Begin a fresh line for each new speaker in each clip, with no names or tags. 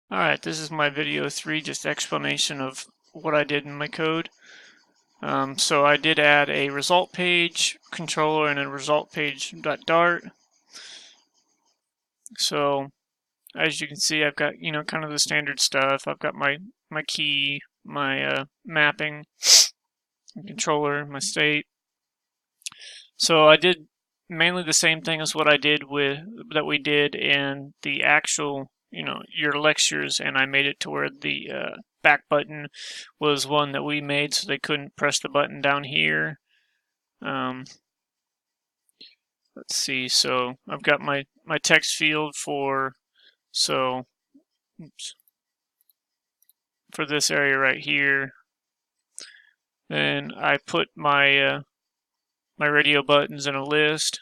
Alright, this is my video 3, just explanation of what I did in my code. So I did add a result page controller and a result page.dart. So as you can see, I've got, kind of the standard stuff. I've got my key, my mapping, my controller, my state. So I did mainly the same thing as what I did that we did in the actual your lectures, and I made it to where the back button was one that we made so they couldn't press the button down here. Let's see, so I've got my text field for this area right here. Then I put my my radio buttons in a list.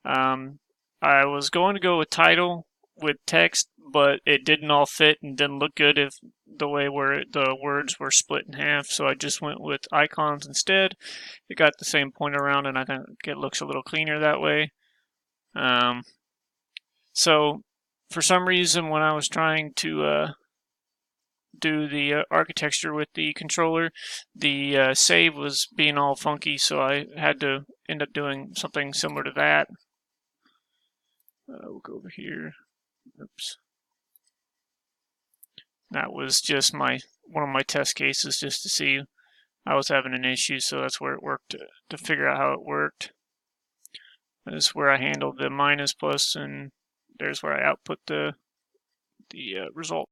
I was going to go with title with text, but it didn't all fit and didn't look good if the way where the words were split in half, so I just went with icons instead. It got the same point around, and I think it looks a little cleaner that way. So for some reason, when I was trying to do the architecture with the controller, the save was being all funky, so I had to end up doing something similar to that. We'll go over here. Oops. That was just one of my test cases just to see I was having an issue, so that's where it worked to figure out how it worked. This is where I handled the minus plus, and there's where I output the result.